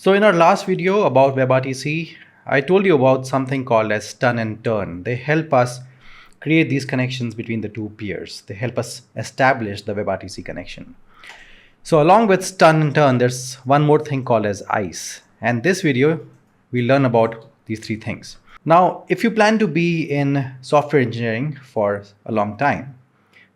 So in our last video about WebRTC, I told you about something called as stun and turn. They help us create these connections between the two peers. They help us establish the WebRTC connection. So along with stun and turn, there's one more thing called as ICE. And this video, we learn about these three things. Now, if you plan to be in software engineering for a long time,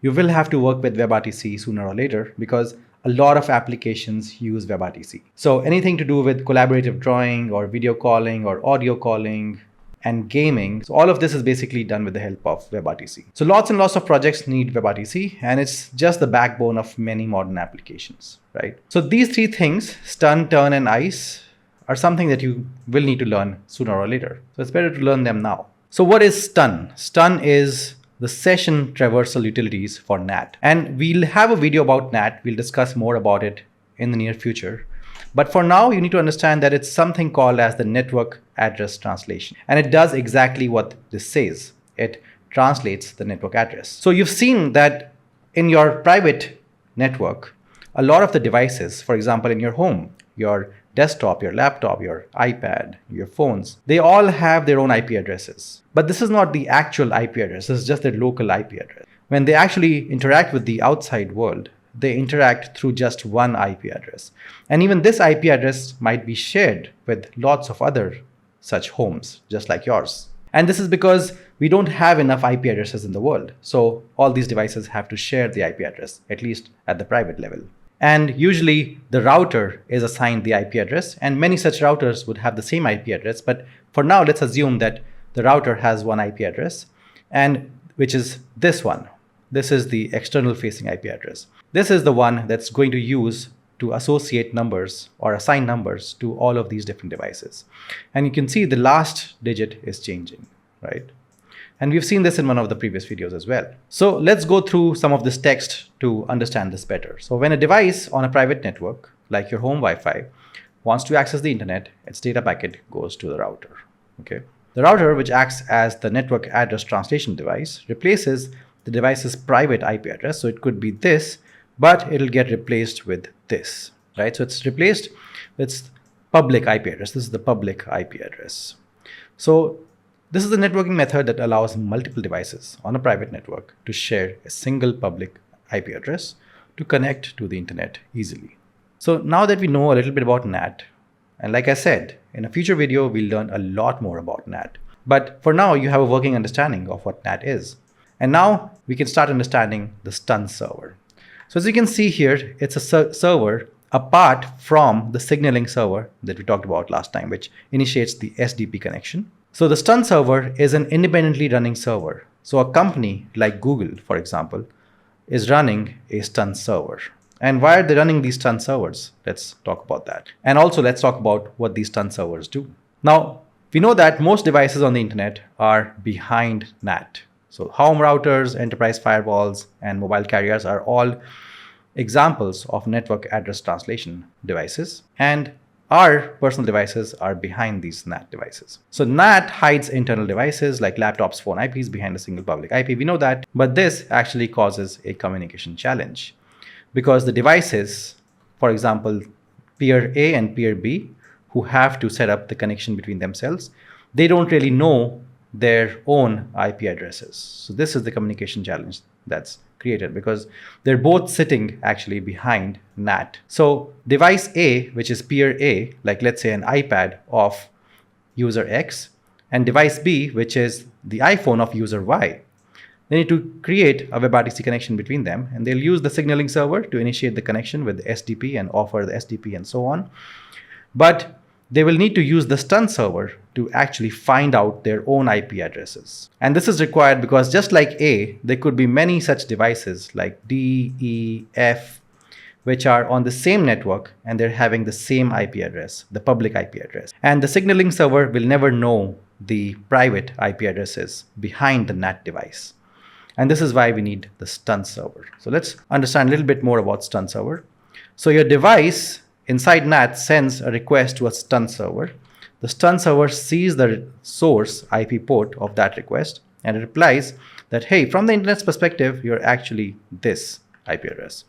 you will have to work with WebRTC sooner or later because a lot of applications use WebRTC. So anything to do with collaborative drawing or video calling or audio calling and gaming, so all of this is basically done with the help of WebRTC. So lots and lots of projects need WebRTC, and it's just the backbone of many modern applications, right? So these three things, stun, turn, and ICE, are something that you will need to learn sooner or later. So it's better to learn them now. So what is stun? Stun is the session traversal utilities for NAT. And we'll have a video about NAT. We'll discuss more about it in the near future. But for now, you need to understand that it's something called as the network address translation. And it does exactly what this says. It translates the network address. So you've seen that in your private network, a lot of the devices, for example, in your home, your desktop, your laptop, your iPad, your phones, they all have their own IP addresses. But this is not the actual IP address, this is just their local IP address. When they actually interact with the outside world, they interact through just one IP address. And even this IP address might be shared with lots of other such homes, just like yours. And this is because we don't have enough IP addresses in the world. So all these devices have to share the IP address, at least at the private level. And usually the router is assigned the IP address, and many such routers would have the same IP address. But for now, let's assume that the router has one IP address, and which is this one. This is the external facing IP address. This is the one that's going to use to associate numbers or assign numbers to all of these different devices. And you can see the last digit is changing, right? And we've seen this in one of the previous videos as well. So let's go through some of this text to understand this better. So when a device on a private network, like your home Wi-Fi, wants to access the internet, its data packet goes to the router. Okay. The router, which acts as the network address translation device, replaces the device's private IP address. So it could be this, but it'll get replaced with this, right? So it's replaced with public IP address. This is the public IP address. So this is the networking method that allows multiple devices on a private network to share a single public IP address to connect to the internet easily. So now that we know a little bit about NAT, and like I said, in a future video, we'll learn a lot more about NAT. But for now, you have a working understanding of what NAT is. And now we can start understanding the stun server. So as you can see here, it's a server apart from the signaling server that we talked about last time, which initiates the SDP connection. So the stun server is an independently running server. So a company like Google, for example, is running a stun server. And why are they running these stun servers? Let's talk about that. And also let's talk about what these stun servers do. Now, we know that most devices on the internet are behind NAT. So home routers, enterprise firewalls, and mobile carriers are all examples of network address translation devices. And our personal devices are behind these NAT devices. So NAT hides internal devices like laptops, phone IPs behind a single public IP. We know that, but this actually causes a communication challenge because the devices, for example, peer A and peer B, who have to set up the connection between themselves, they don't really know their own IP addresses. So this is the communication challenge that's created because they're both sitting actually behind NAT. So device A, which is peer A, like let's say an iPad of user X, and device B, which is the iPhone of user Y, they need to create a WebRTC connection between them, and they'll use the signaling server to initiate the connection with the SDP and offer the SDP and so on. But they will need to use the stun server to actually find out their own IP addresses. And this is required because just like A, there could be many such devices like D, E, F, which are on the same network and they're having the same IP address, the public IP address. And the signaling server will never know the private IP addresses behind the NAT device. And this is why we need the stun server. So let's understand a little bit more about stun server. So your device inside NAT sends a request to a stun server. The stun server sees the source IP port of that request and it replies that, hey, from the internet's perspective, you're actually this IP address.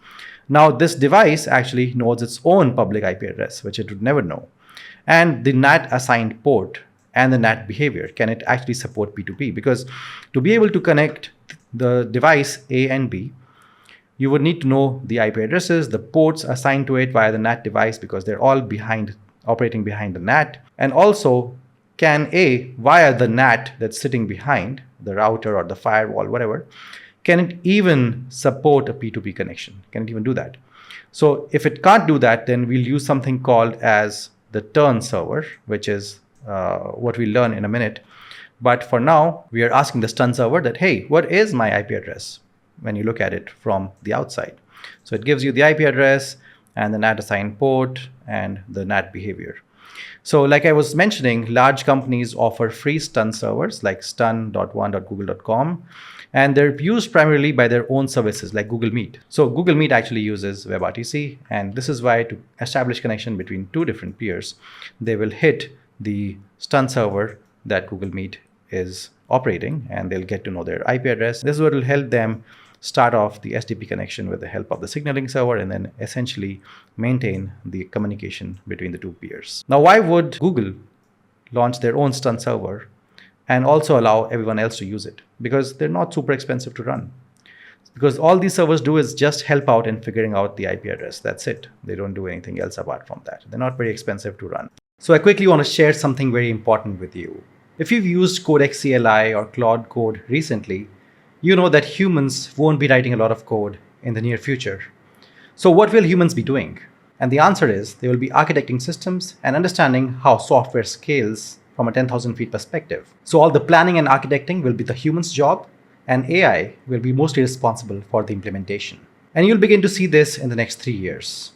Now, this device actually knows its own public IP address, which it would never know. And the NAT assigned port and the NAT behavior, can it actually support P2P? Because to be able to connect the device A and B, you would need to know the IP addresses, the ports assigned to it via the NAT device, because they're all operating behind the NAT. And also, can A, via the NAT that's sitting behind the router or the firewall, whatever, can it even support a P2P connection? Can it even do that? So if it can't do that, then we'll use something called as the turn server, which is what we'll learn in a minute. But for now, we are asking the stun server that, hey, what is my IP address when you look at it from the outside? So it gives you the IP address and the NAT assigned port and the NAT behavior. So like I was mentioning, large companies offer free stun servers like stun.one.google.com, and they're used primarily by their own services like Google Meet. So Google Meet actually uses WebRTC, and this is why to establish connection between two different peers, they will hit the stun server that Google Meet is operating, and they'll get to know their IP address. This is what will help them start off the SDP connection with the help of the signaling server, and then essentially maintain the communication between the two peers. Now, why would Google launch their own stun server and also allow everyone else to use it? Because they're not super expensive to run. Because all these servers do is just help out in figuring out the IP address. That's it. They don't do anything else apart from that. They're not very expensive to run. So I quickly want to share something very important with you. If you've used Codex CLI or Claude Code recently, you know that humans won't be writing a lot of code in the near future. So what will humans be doing? And the answer is they will be architecting systems and understanding how software scales from a 10,000 feet perspective. So all the planning and architecting will be the human's job, and AI will be mostly responsible for the implementation. And you'll begin to see this in the next 3 years.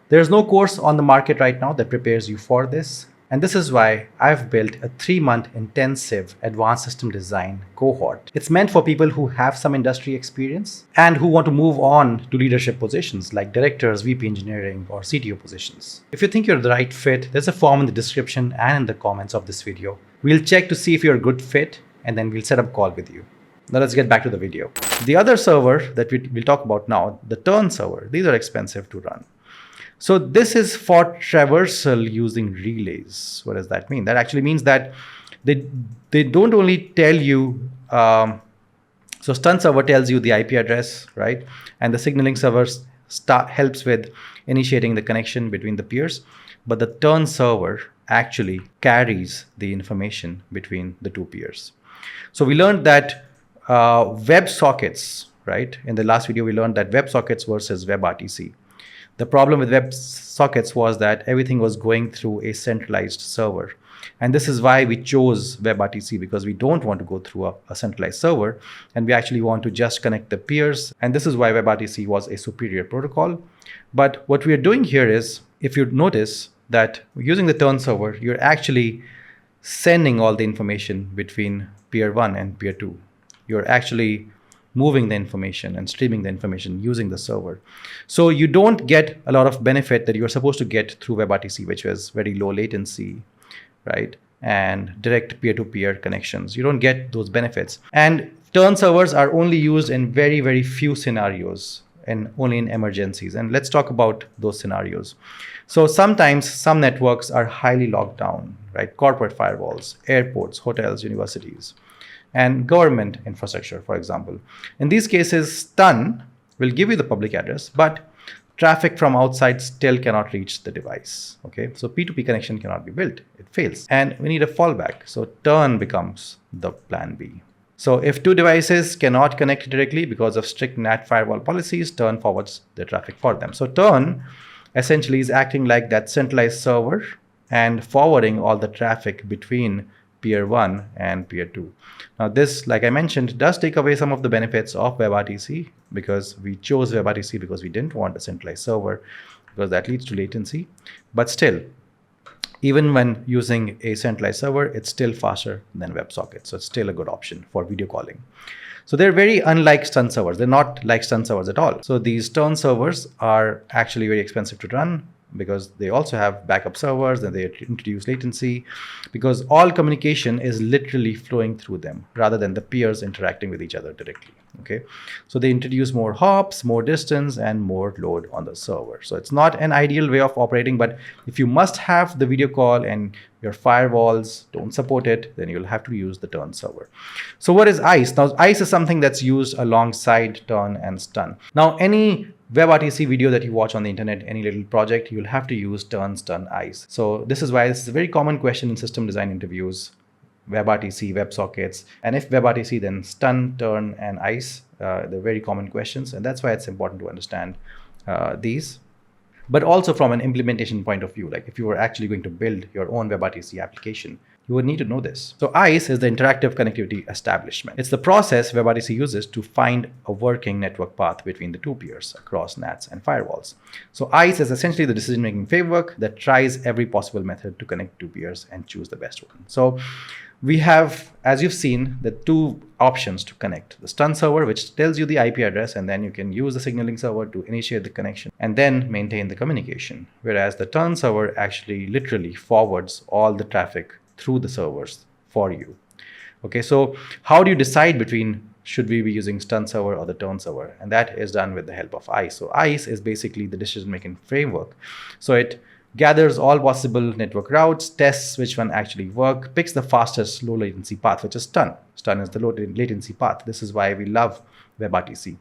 There's no course on the market right now that prepares you for this. And this is why I've built a 3-month intensive advanced system design cohort. It's meant for people who have some industry experience and who want to move on to leadership positions like directors, VP engineering, or CTO positions. If you think you're the right fit, there's a form in the description and in the comments of this video. We'll check to see if you're a good fit, and then we'll set up a call with you. Now let's get back to the video. The other server that we'll talk about now, the turn server, these are expensive to run. So this is for traversal using relays. What does that mean? That actually means that they don't only tell you, so stun server tells you the IP address, right? And the signaling server helps with initiating the connection between the peers. But the turn server actually carries the information between the two peers. So we learned that WebSockets, right? In the last video, we learned that WebSockets versus WebRTC. The problem with WebSockets was that everything was going through a centralized server. And this is why we chose WebRTC, because we don't want to go through a centralized server, and we actually want to just connect the peers. And this is why WebRTC was a superior protocol. But what we are doing here is, if you notice that using the turn server, you're actually sending all the information between peer 1 and peer 2. You're actually moving the information and streaming the information using the server. So you don't get a lot of benefit that you're supposed to get through WebRTC, which was very low latency, right? And direct peer-to-peer connections. You don't get those benefits. And turn servers are only used in very, very few scenarios, and only in emergencies. And let's talk about those scenarios. So sometimes some networks are highly locked down, right? Corporate firewalls, airports, hotels, universities, and government infrastructure, for example. In these cases, stun will give you the public address, but traffic from outside still cannot reach the device. Okay, so P2P connection cannot be built. It fails. And we need a fallback. So turn becomes the plan B. So if two devices cannot connect directly because of strict NAT firewall policies, turn forwards the traffic for them. So turn essentially is acting like that centralized server and forwarding all the traffic between peer 1 and peer 2. Now this, like I mentioned, does take away some of the benefits of WebRTC, because we chose WebRTC because we didn't want a centralized server, because that leads to latency. But still, even when using a centralized server, it's still faster than WebSockets. So it's still a good option for video calling. So they're very unlike stun servers. They're not like stun servers at all. So these turn servers are actually very expensive to run, because they also have backup servers and they introduce latency, because all communication is literally flowing through them rather than the peers interacting with each other directly. Okay, so they introduce more hops, more distance, and more load on the server. So it's not an ideal way of operating, but if you must have the video call and your firewalls don't support it, then you'll have to use the turn server. So what is ICE? Now, ICE is something that's used alongside turn and stun. Now, any WebRTC video that you watch on the internet, any little project, you'll have to use turn, stun, ICE. So this is why this is a very common question in system design interviews. WebRTC, WebSockets, and if WebRTC, then stun, turn, and ICE. They're very common questions, and that's why it's important to understand these. But also from an implementation point of view, like if you were actually going to build your own WebRTC application, you would need to know this. So ICE is the interactive connectivity establishment. It's the process WebRTC uses to find a working network path between the two peers across NATs and firewalls. So ICE is essentially the decision-making framework that tries every possible method to connect two peers and choose the best one. So we have, as you've seen, the two options to connect. The stun server, which tells you the IP address, and then you can use the signaling server to initiate the connection and then maintain the communication. Whereas the turn server actually literally forwards all the traffic through the servers for you. Okay, so how do you decide between should we be using stun server or the turn server? And that is done with the help of ICE. So ICE is basically the decision-making framework. So it gathers all possible network routes, tests which one actually work, picks the fastest low latency path, which is stun. Stun is the low latency path. This is why we love WebRTC.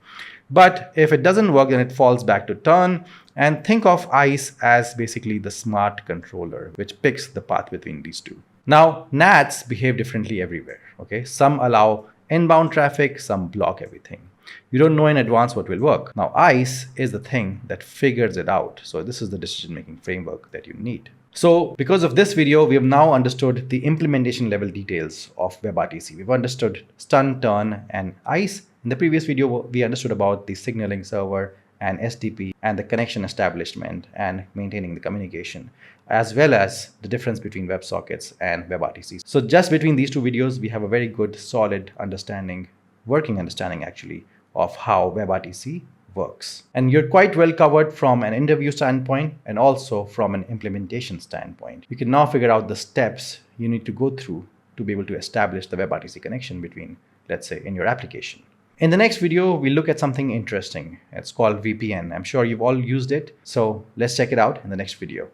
But if it doesn't work, then it falls back to turn. And think of ICE as basically the smart controller, which picks the path between these two. Now, NATs behave differently everywhere. Okay, some allow inbound traffic, some block everything. You don't know in advance what will work. Now, ICE is the thing that figures it out. So this is the decision-making framework that you need. So because of this video, we have now understood the implementation level details of WebRTC. We've understood stun, turn, and ICE. In the previous video, we understood about the signaling server and SDP and the connection establishment and maintaining the communication, as well as the difference between WebSockets and WebRTC. So just between these two videos, we have a very good, solid understanding, working understanding actually, of how WebRTC works. And you're quite well covered from an interview standpoint and also from an implementation standpoint. You can now figure out the steps you need to go through to be able to establish the WebRTC connection between, let's say, in your application. In the next video, we'll look at something interesting. It's called VPN. I'm sure you've all used it. So let's check it out in the next video.